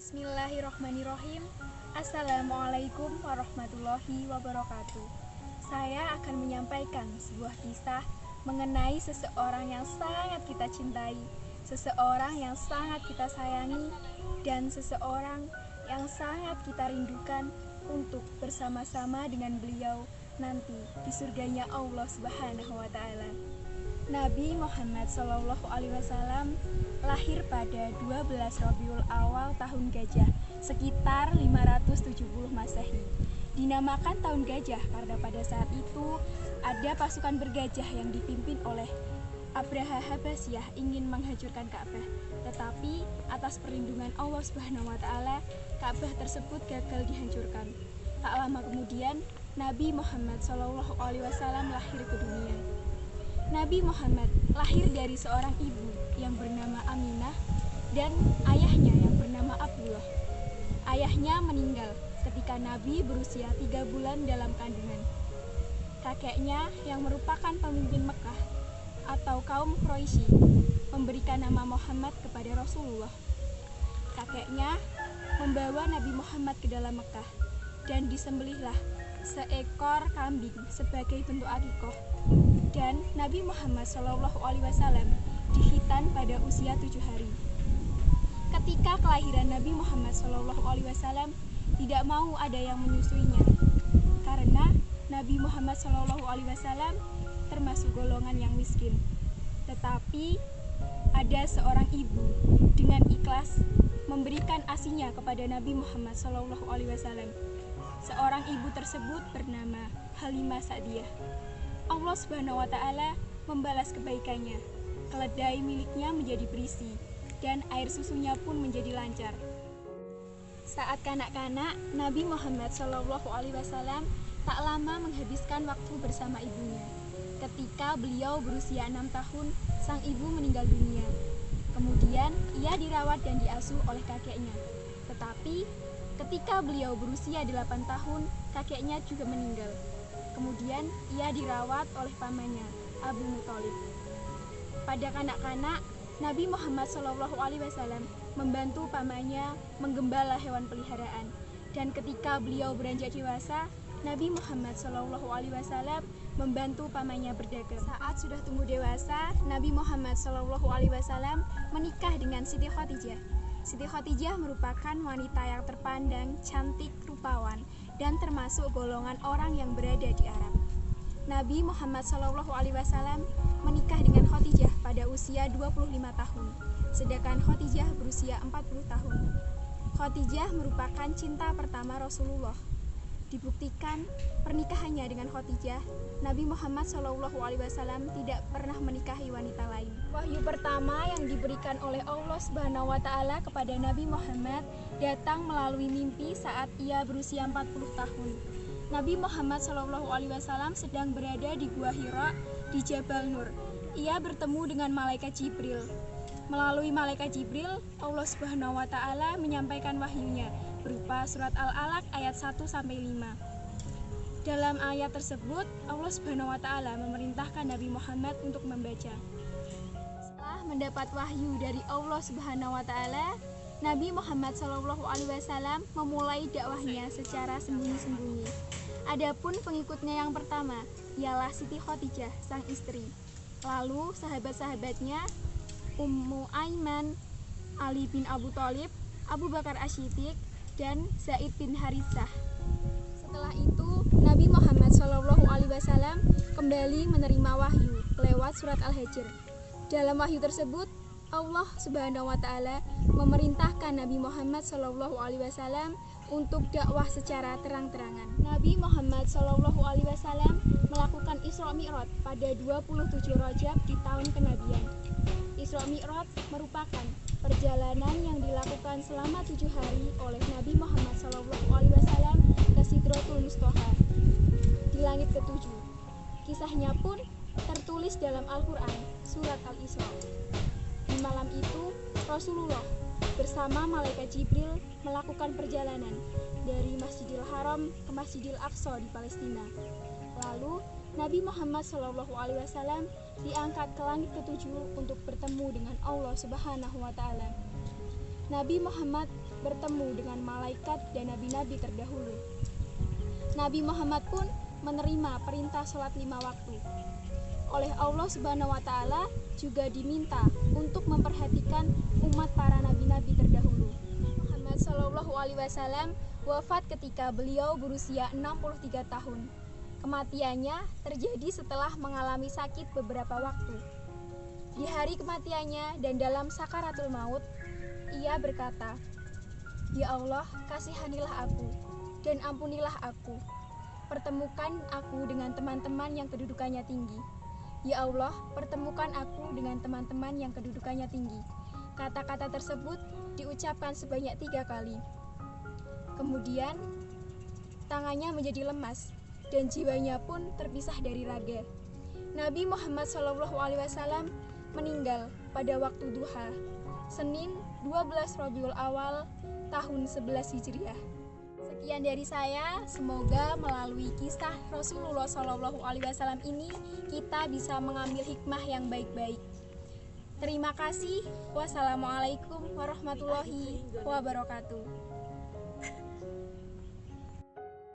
Bismillahirrohmanirrohim. Assalamualaikum warahmatullahi wabarakatuh. Saya akan menyampaikan sebuah kisah mengenai seseorang yang sangat kita cintai, seseorang yang sangat kita sayangi, dan seseorang yang sangat kita rindukan untuk bersama-sama dengan beliau nanti di surganya Allah Subhanahu wa Ta'ala. Nabi Muhammad SAW lahir pada 12 Rabiul Awal tahun Gajah, sekitar 570 Masehi. Dinamakan tahun Gajah karena pada saat itu ada pasukan bergajah yang dipimpin oleh Abraha Habasyah ingin menghancurkan Ka'bah. Tetapi atas perlindungan Allah Subhanahu wa Ta'ala, Ka'bah tersebut gagal dihancurkan. Tak lama kemudian, Nabi Muhammad SAW lahir ke dunia. Nabi Muhammad lahir dari seorang ibu yang bernama Aminah dan ayahnya yang bernama Abdullah. Ayahnya meninggal ketika Nabi berusia 3 bulan dalam kandungan. Kakeknya yang merupakan pemimpin Mekah atau kaum Quraisy memberikan nama Muhammad kepada Rasulullah. Kakeknya membawa Nabi Muhammad ke dalam Mekah dan disembelihlah seekor kambing sebagai bentuk akikah. Dan Nabi Muhammad SAW dihitan pada usia 7 hari. Ketika kelahiran Nabi Muhammad SAW tidak mau ada yang menyusuinya, karena Nabi Muhammad SAW termasuk golongan yang miskin. Tetapi ada seorang ibu dengan ikhlas memberikan asinya kepada Nabi Muhammad SAW. Seorang ibu tersebut bernama Halimah Sa'diyah. Allah Subhanahu wa Ta'ala membalas kebaikannya. Keledai miliknya menjadi berisi dan air susunya pun menjadi lancar. Saat kanak-kanak, Nabi Muhammad SAW tak lama menghabiskan waktu bersama ibunya. Ketika beliau berusia 6 tahun, sang ibu meninggal dunia. Kemudian ia dirawat dan diasuh oleh kakeknya. Tetapi ketika beliau berusia 8 tahun, kakeknya juga meninggal. Kemudian ia dirawat oleh pamannya, Abu Muthalib. Pada kanak-kanak, Nabi Muhammad SAW membantu pamannya menggembala hewan peliharaan. Dan ketika beliau beranjak dewasa, Nabi Muhammad SAW membantu pamannya berdagang. Saat sudah tumbuh dewasa, Nabi Muhammad SAW menikah dengan Siti Khadijah. Siti Khadijah merupakan wanita yang terpandang, cantik, rupawan, dan termasuk golongan orang yang berada di Arab. Nabi Muhammad SAW menikah dengan Khadijah pada usia 25 tahun, sedangkan Khadijah berusia 40 tahun. Khadijah merupakan cinta pertama Rasulullah. Dibuktikan pernikahannya dengan Khadijah, Nabi Muhammad SAW tidak pernah menikahi wanita lain. Wahyu pertama yang diberikan oleh Allah Subhanahu wa Ta'ala kepada Nabi Muhammad datang melalui mimpi saat ia berusia 40 tahun. Nabi Muhammad SAW sedang berada di Gua Hira di Jabal Nur. Ia bertemu dengan malaikat Jibril. Melalui malaikat Jibril, Allah Subhanahu wa Ta'ala menyampaikan wahyunya berupa surat Al-Alaq ayat 1-5. Dalam ayat tersebut, Allah Subhanahu wa Ta'ala memerintahkan Nabi Muhammad untuk membaca. Setelah mendapat wahyu dari Allah Subhanahu wa Ta'ala, Nabi Muhammad SAW memulai dakwahnya secara sembunyi-sembunyi. Adapun pengikutnya yang pertama ialah Siti Khadijah, sang istri. Lalu sahabat-sahabatnya Ummu Aiman, Ali bin Abu Thalib, Abu Bakar As-Siddiq, dan Zaid bin Haritsah. Setelah itu, Nabi Muhammad SAW kembali menerima wahyu lewat surat Al-Hijr. Dalam wahyu tersebut, Allah Subhanahu wa Ta'ala memerintahkan Nabi Muhammad SAW untuk dakwah secara terang-terangan. Nabi Muhammad SAW melakukan Isra Mi'raj pada 27 Rajab di tahun kenabian. Isra Mi'raj merupakan perjalanan yang dilakukan selama 7 hari oleh Nabi Muhammad SAW ke Sidratul Muntaha di langit ke-7. Kisahnya pun tertulis dalam Al-Quran, surat Al-Isra. Di malam itu, Rasulullah bersama malaikat Jibril melakukan perjalanan dari Masjidil Haram ke Masjidil Aqsa di Palestina. Lalu Nabi Muhammad SAW diangkat ke langit ke-7 untuk bertemu dengan Allah Subhanahu wa Ta'ala. Nabi Muhammad bertemu dengan malaikat dan nabi-nabi terdahulu. Nabi Muhammad pun menerima perintah sholat 5 waktu. Oleh Allah Subhanahu wa Ta'ala juga diminta untuk memperhatikan umat para nabi-nabi terdahulu. Muhammad Shallallahu Alaihi Wasallam wafat ketika beliau berusia 63 tahun. Kematiannya terjadi setelah mengalami sakit beberapa waktu. Di hari kematiannya dan dalam sakaratul maut, ia berkata, "Ya Allah, kasihanilah aku dan ampunilah aku. Pertemukan aku dengan teman-teman yang kedudukannya tinggi. Ya Allah, pertemukan aku dengan teman-teman yang kedudukannya tinggi." Kata-kata tersebut diucapkan sebanyak 3 kali. Kemudian, tangannya menjadi lemas dan jiwanya pun terpisah dari raga. Nabi Muhammad SAW meninggal pada waktu duha, Senin 12 Rabiul Awal tahun 11 Hijriah. Sekian dari saya, semoga melalui kisah Rasulullah SAW ini kita bisa mengambil hikmah yang baik-baik. Terima kasih. Wassalamualaikum warahmatullahi wabarakatuh.